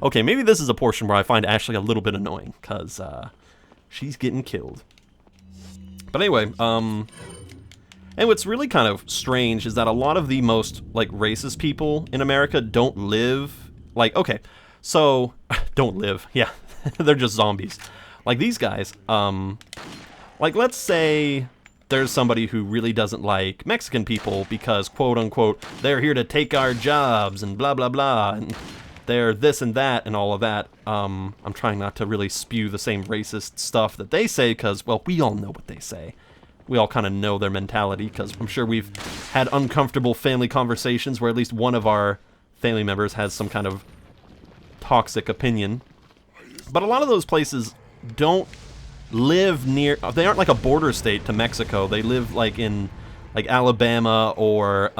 Okay, maybe this is a portion where I find Ashley a little bit annoying, because she's getting killed. But anyway, and what's really kind of strange is that a lot of the most, like, racist people in America don't live, like, okay, so, don't live, yeah, they're just zombies. Like, these guys, like, let's say there's somebody who really doesn't like Mexican people because, quote-unquote, they're here to take our jobs and blah, blah, blah, and they're this and that and all of that. I'm trying not to really spew the same racist stuff that they say because, well, we all know what they say. We all kind of know their mentality because I'm sure we've had uncomfortable family conversations where at least one of our family members has some kind of toxic opinion. But a lot of those places don't live near, they aren't like a border state to Mexico. They live like in like Alabama or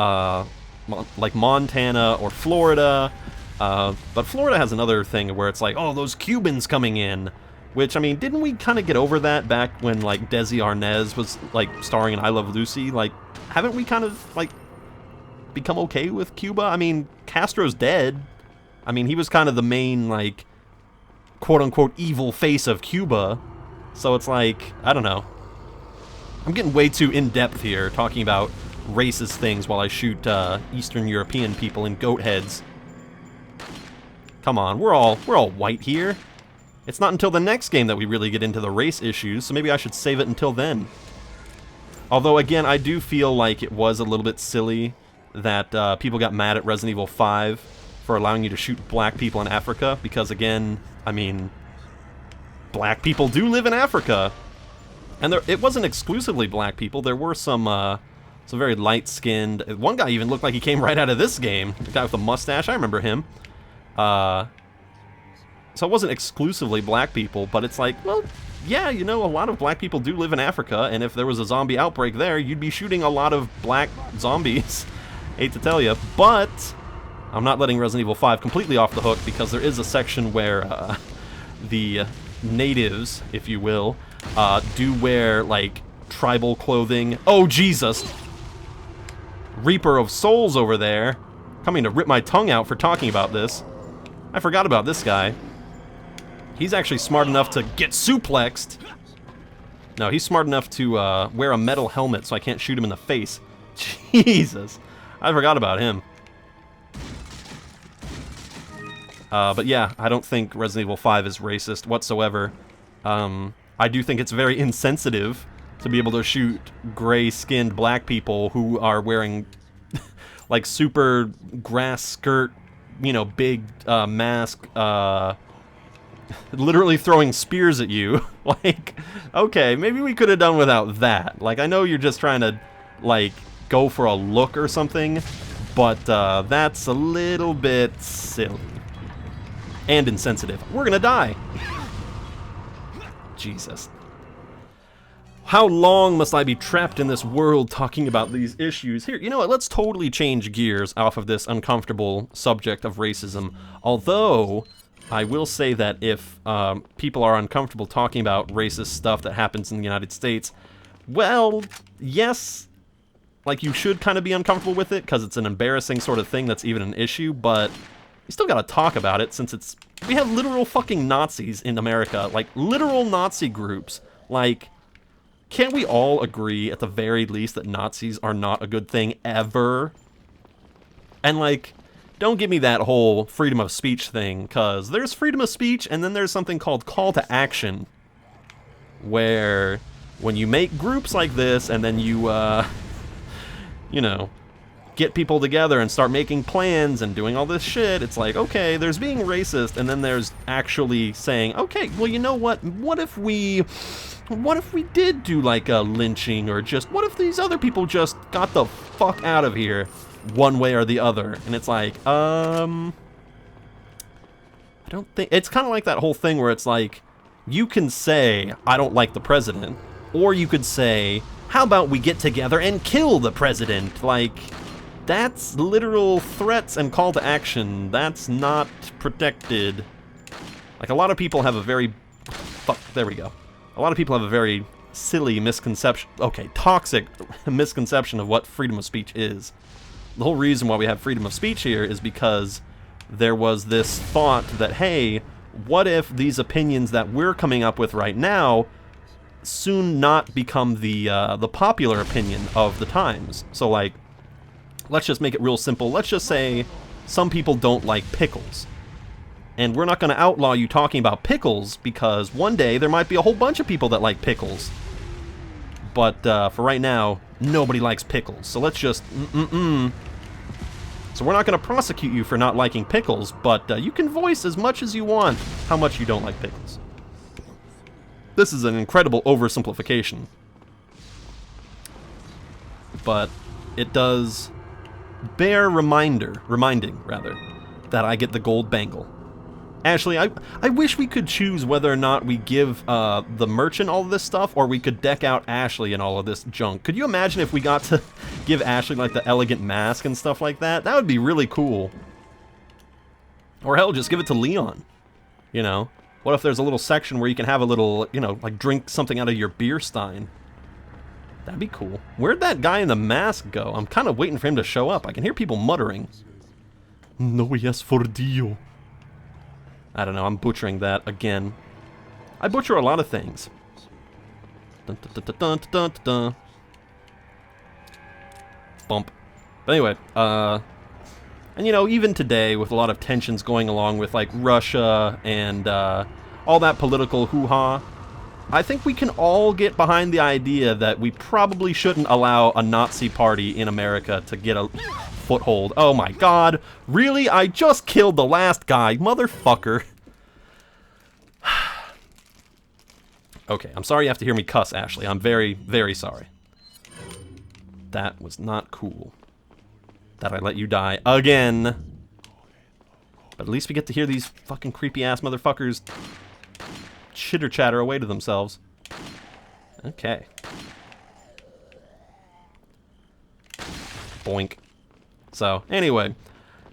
like Montana or Florida. But Florida has another thing where it's like, oh, those Cubans coming in. Which, I mean, didn't we kind of get over that back when, like, Desi Arnaz was, like, starring in I Love Lucy? Like, haven't we kind of, like, become okay with Cuba? I mean, Castro's dead. I mean, he was kind of the main, like, quote-unquote evil face of Cuba. So it's like, I don't know. I'm getting way too in-depth here, talking about racist things while I shoot Eastern European people in goat heads. Come on, we're all white here. It's not until the next game that we really get into the race issues, so maybe I should save it until then. Although, again, I do feel like it was a little bit silly that people got mad at Resident Evil 5 for allowing you to shoot black people in Africa, because, again, I mean, black people do live in Africa. And it wasn't exclusively black people. There were some very light-skinned... One guy even looked like he came right out of this game. The guy with the mustache, I remember him. So it wasn't exclusively black people, but it's like, well, yeah, you know, a lot of black people do live in Africa, and if there was a zombie outbreak there, you'd be shooting a lot of black zombies. Hate to tell you, but I'm not letting Resident Evil 5 completely off the hook, because there is a section where the natives, if you will, do wear, like, tribal clothing. Oh, Jesus! Reaper of Souls over there, coming to rip my tongue out for talking about this. I forgot about this guy. He's actually smart enough to get suplexed. No, he's smart enough to wear a metal helmet so I can't shoot him in the face. Jesus. I forgot about him. But yeah, I don't think Resident Evil 5 is racist whatsoever. I do think it's very insensitive to be able to shoot gray-skinned black people who are wearing like super grass skirt, you know, big mask, literally throwing spears at you. Like, okay, maybe we could have done without that. Like, I know you're just trying to, like, go for a look or something, but that's a little bit silly. And insensitive. We're gonna die. Jesus. How long must I be trapped in this world talking about these issues? Here, you know what, let's totally change gears off of this uncomfortable subject of racism. Although, I will say that if people are uncomfortable talking about racist stuff that happens in the United States, well, yes, like, you should kind of be uncomfortable with it, because it's an embarrassing sort of thing that's even an issue, but you still gotta talk about it, since we have literal fucking Nazis in America, like, literal Nazi groups. Like, can't we all agree, at the very least, that Nazis are not a good thing ever? And, like, don't give me that whole freedom of speech thing, because there's freedom of speech, and then there's something called call to action, where when you make groups like this, and then you, you know, get people together and start making plans and doing all this shit, it's like, okay, there's being racist, and then there's actually saying, okay, well, you know what, what if we did do, like, a lynching, or just, what if these other people just got the fuck out of here, one way or the other? And it's like, I don't think, it's kind of like that whole thing where it's like, you can say, I don't like the president, or you could say, how about we get together and kill the president? Like, that's literal threats and call to action. That's not protected. Like, a lot of people have a very... Fuck, there we go. A lot of people have a very silly misconception... Okay, toxic misconception of what freedom of speech is. The whole reason why we have freedom of speech here is because there was this thought that, hey, what if these opinions that we're coming up with right now soon not become the popular opinion of the times? So, like, let's just make it real simple. Let's just say some people don't like pickles. And we're not going to outlaw you talking about pickles because one day there might be a whole bunch of people that like pickles. But for right now, nobody likes pickles. So let's just So we're not going to prosecute you for not liking pickles, but you can voice as much as you want how much you don't like pickles. This is an incredible oversimplification. But it does bear reminding, that I get the gold bangle. Ashley, I wish we could choose whether or not we give the merchant all of this stuff, or we could deck out Ashley and all of this junk. Could you imagine if we got to give Ashley, like, the elegant mask and stuff like that? That would be really cool. Or hell, just give it to Leon. You know? What if there's a little section where you can have a little, you know, like, drink something out of your beer stein? That'd be cool. Where'd that guy in the mask go? I'm kind of waiting for him to show up. I can hear people muttering. No yes for Dio. I don't know, I'm butchering that again. I butcher a lot of things. Dun, dun, dun, dun, dun, dun, dun. Bump. But anyway, and you know, even today, with a lot of tensions going along with, like, Russia and all that political hoo-ha, I think we can all get behind the idea that we probably shouldn't allow a Nazi party in America to get a foothold. Oh my god. Really? I just killed the last guy, motherfucker. Okay, I'm sorry you have to hear me cuss, Ashley. I'm very, very sorry. That was not cool. That I let you die again. But at least we get to hear these fucking creepy-ass motherfuckers chitter-chatter away to themselves. Okay. Boink. So, anyway,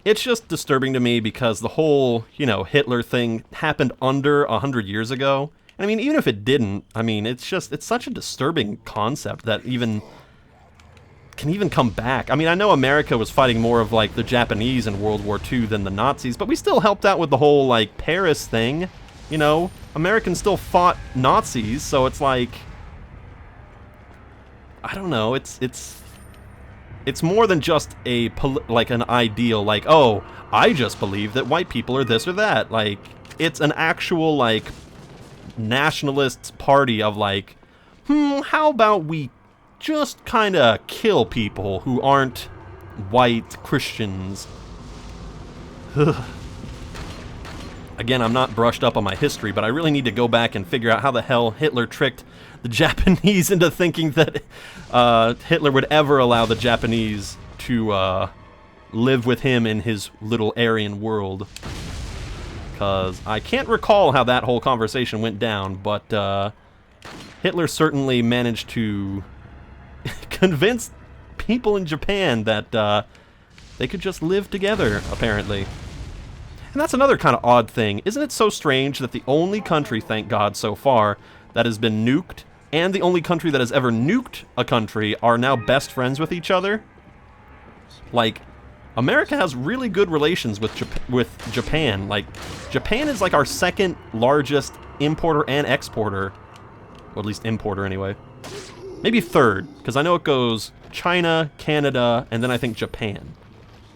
it's just disturbing to me because the whole, you know, Hitler thing happened under 100 years ago. And I mean, even if it didn't, I mean, it's such a disturbing concept that can even come back. I mean, I know America was fighting more of, like, the Japanese in World War II than the Nazis, but we still helped out with the whole, like, Paris thing. You know, Americans still fought Nazis, so it's like, I don't know, it's more than just like an ideal, like, oh, I just believe that white people are this or that. Like, it's an actual, like, nationalist party of, like, how about we just kind of kill people who aren't white Christians? Again, I'm not brushed up on my history, but I really need to go back and figure out how the hell Hitler tricked the Japanese into thinking that Hitler would ever allow the Japanese to live with him in his little Aryan world. Because I can't recall how that whole conversation went down, but Hitler certainly managed to convince people in Japan that they could just live together, apparently. And that's another kind of odd thing. Isn't it so strange that the only country, thank God so far, that has been nuked, and the only country that has ever nuked a country are now best friends with each other? Like, America has really good relations with Japan. Like, Japan is like our second largest importer and exporter. Or at least importer, anyway. Maybe third, because I know it goes China, Canada, and then I think Japan.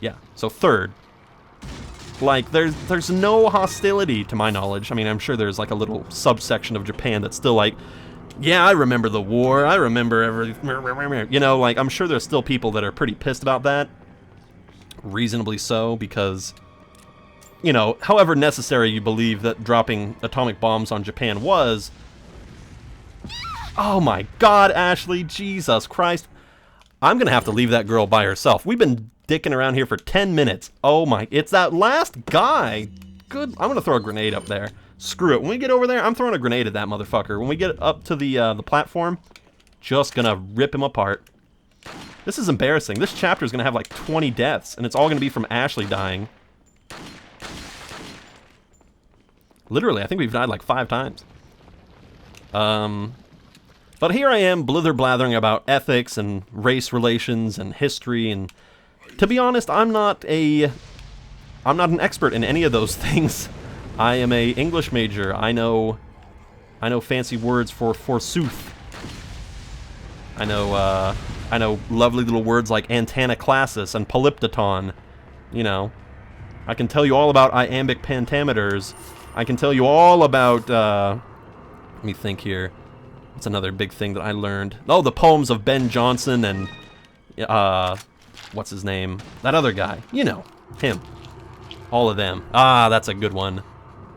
Yeah, so third. Like, there's no hostility, to my knowledge. I mean, I'm sure there's, like, a little subsection of Japan that's still like, yeah, I remember the war, I remember everything, you know, like, I'm sure there's still people that are pretty pissed about that. Reasonably so, because, you know, however necessary you believe that dropping atomic bombs on Japan was... Oh my god, Ashley, Jesus Christ. I'm gonna have to leave that girl by herself. We've been dicking around here for 10 minutes. Oh my, it's that last guy. Good, I'm gonna throw a grenade up there. Screw it, when we get over there, I'm throwing a grenade at that motherfucker. When we get up to the platform, just gonna rip him apart. This is embarrassing. This chapter is gonna have like 20 deaths, and it's all gonna be from Ashley dying. Literally, I think we've died like 5 times. But here I am blither-blathering about ethics and race relations and history, and to be honest, I'm not I'm not an expert in any of those things. I am a English major. I know fancy words for forsooth. I know lovely little words like antanaclassis and polyptoton. You know, I can tell you all about iambic pentameters. I can tell you all about, let me think here. What's another big thing that I learned? Oh, the poems of Ben Jonson and, what's his name? That other guy. You know, him. All of them. Ah, that's a good one.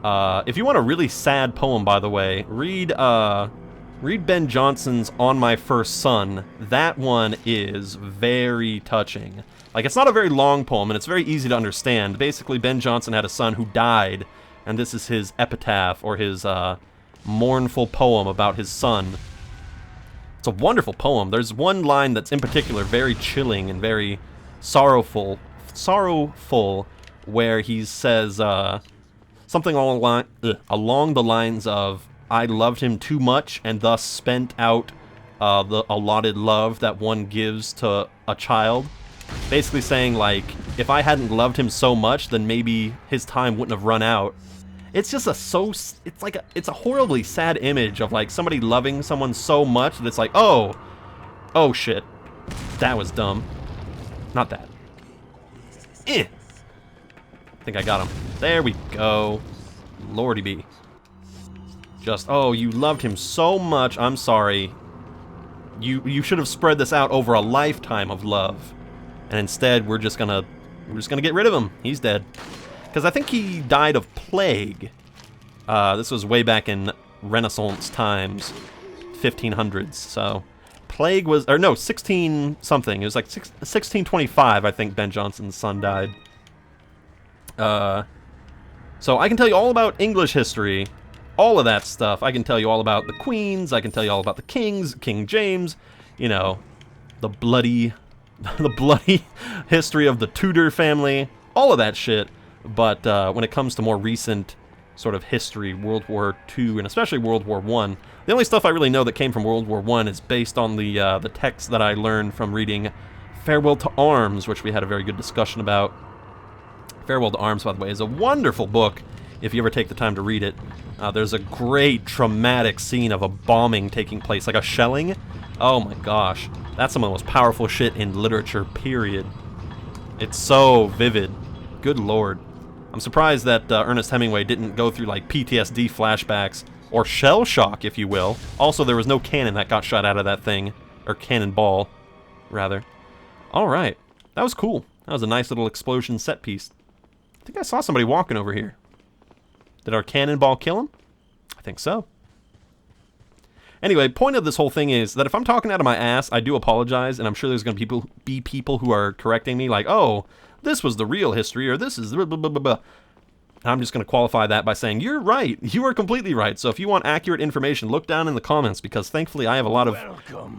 If you want a really sad poem, by the way, read Ben Jonson's On My First Son. That one is very touching. Like, it's not a very long poem, and it's very easy to understand. Basically, Ben Jonson had a son who died, and this is his epitaph, or his, mournful poem about his son. It's a wonderful poem. There's one line that's in particular very chilling and very sorrowful, where he says, something along the lines of, I loved him too much and thus spent out the allotted love that one gives to a child. Basically saying, like, if I hadn't loved him so much, then maybe his time wouldn't have run out. It's just it's a horribly sad image of, like, somebody loving someone so much that it's like, oh shit, that was dumb. Not that. I think I got him. There we go. Lordy be. Just, oh, you loved him so much, I'm sorry. You should have spread this out over a lifetime of love. And instead, we're just gonna get rid of him. He's dead. Because I think he died of plague. This was way back in Renaissance times, 1500s. So, plague was, or no, 16 something. It was like 1625. I think Ben Jonson's son died. So I can tell you all about English history, all of that stuff. I can tell you all about the queens. I can tell you all about the kings, King James. You know, the bloody history of the Tudor family. All of that shit. But when it comes to more recent sort of history, World War II and especially World War I, the only stuff I really know that came from World War I is based on the text that I learned from reading Farewell to Arms, which we had a very good discussion about. Farewell to Arms, by the way, is a wonderful book if you ever take the time to read it. There's a great traumatic scene of a bombing taking place, like a shelling. Oh my gosh, that's some of the most powerful shit in literature, period. It's so vivid. Good lord. I'm surprised that Ernest Hemingway didn't go through like PTSD flashbacks, or shell shock, if you will. Also, there was no cannon that got shot out of that thing, or cannonball, rather. Alright, that was cool. That was a nice little explosion set piece. I think I saw somebody walking over here. Did our cannonball kill him? I think so. Anyway, point of this whole thing is that if I'm talking out of my ass, I do apologize, and I'm sure there's going to be people who are correcting me, like, oh, this was the real history, or this is blah, blah, blah, blah, blah. And I'm just going to qualify that by saying, you're right. You are completely right. So if you want accurate information, look down in the comments, because thankfully I have a lot of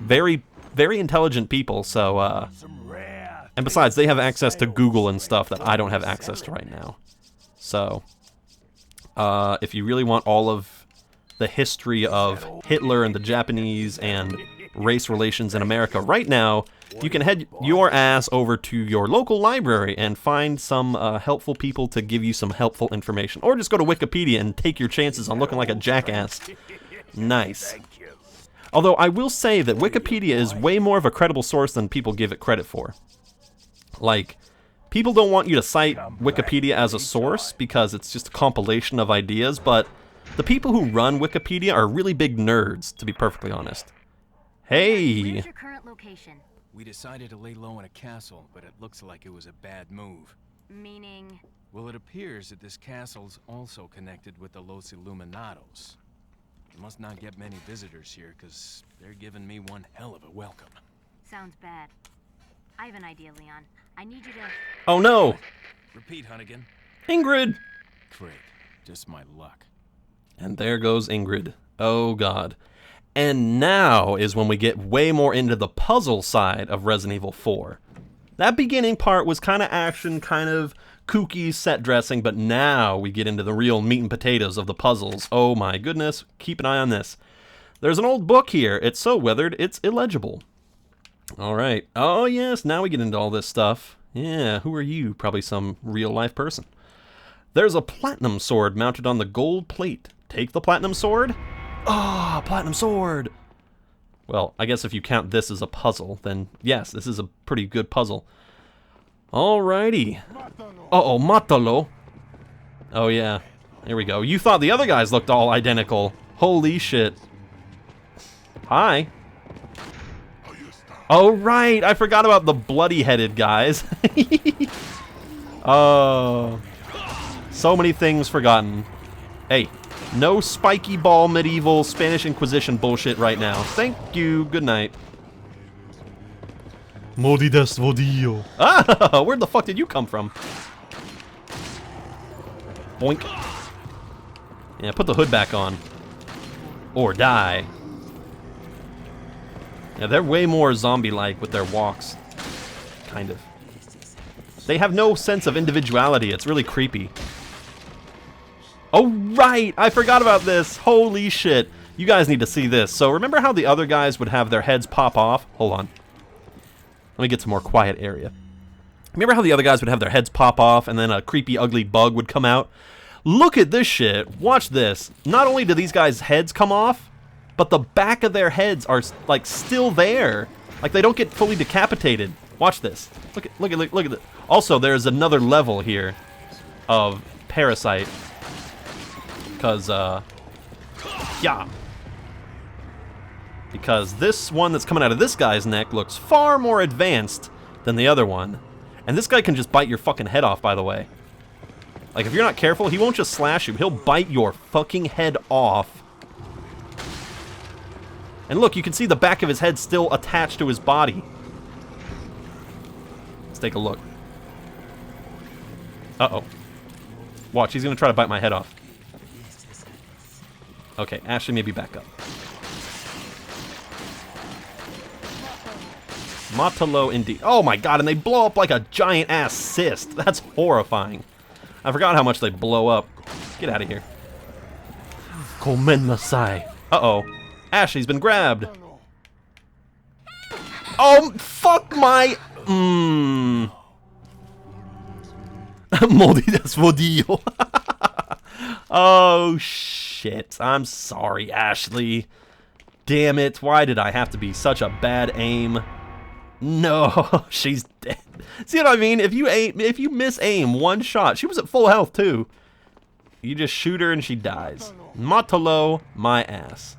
very, very intelligent people, so, and besides, they have access to Google and stuff that I don't have access to right now. So, if you really want all of the history of Hitler and the Japanese and race relations in America right now, you can head your ass over to your local library and find some helpful people to give you some helpful information. Or just go to Wikipedia and take your chances on looking like a jackass. Nice. Although I will say that Wikipedia is way more of a credible source than people give it credit for. Like, people don't want you to cite Wikipedia as a source because it's just a compilation of ideas, but the people who run Wikipedia are really big nerds, to be perfectly honest. Hey! Where's your current location? We decided to lay low in a castle, but it looks like it was a bad move. Meaning? Well, it appears that this castle's also connected with the Los Illuminados. You must not get many visitors here, because they're giving me one hell of a welcome. Sounds bad. I have an idea, Leon. I need you to... Oh no! Repeat, Hunnigan. Ingrid! Great. Just my luck. And there goes Ingrid. Oh god. And now is when we get way more into the puzzle side of Resident Evil 4. That beginning part was kind of action, kind of kooky set dressing, but now we get into the real meat and potatoes of the puzzles. Oh my goodness, keep an eye on this. There's an old book here. It's so weathered, it's illegible. Alright. Oh yes, now we get into all this stuff. Yeah, who are you? Probably some real life person. There's a platinum sword mounted on the gold plate. Take the platinum sword? Ah, platinum sword! Well, I guess if you count this as a puzzle, then yes, this is a pretty good puzzle. Alrighty. Uh-oh, Matalo. Oh yeah, here we go. You thought the other guys looked all identical. Holy shit. Hi. Oh right, I forgot about the bloody-headed guys. Oh, so many things forgotten. Hey, no spiky ball medieval Spanish Inquisition bullshit right now. Thank you, good night. Moridas vodillo. Ah, where the fuck did you come from? Boink. Yeah, put the hood back on. Or die. Yeah, they're way more zombie-like with their walks. Kind of. They have no sense of individuality. It's really creepy. Oh, right! I forgot about this! Holy shit. You guys need to see this. So remember how the other guys would have their heads pop off? Hold on. Let me get some more quiet area. Remember how the other guys would have their heads pop off and then a creepy, ugly bug would come out? Look at this shit. Watch this. Not only do these guys' heads come off, but the back of their heads are, like, still there. Like, they don't get fully decapitated. Watch this. Look at it. Also, there's another level here of Parasite. Because, yeah. Because this one that's coming out of this guy's neck looks far more advanced than the other one. And this guy can just bite your fucking head off, by the way. Like, if you're not careful, he won't just slash you. He'll bite your fucking head off. And look, you can see the back of his head still attached to his body. Let's take a look. Uh-oh. Watch, he's gonna try to bite my head off. Okay, Ashley, maybe back up. Matalo indeed. Oh my god, and they blow up like a giant-ass cyst. That's horrifying. I forgot how much they blow up. Get out of here. Komennasai. Uh-oh. Ashley's been grabbed. Oh, fuck my... Moridas vodillo. Oh, shit. I'm sorry, Ashley. Damn it. Why did I have to be such a bad aim? No, she's dead. See what I mean? If you miss aim one shot, she was at full health too. You just shoot her and she dies. Matalo, my ass.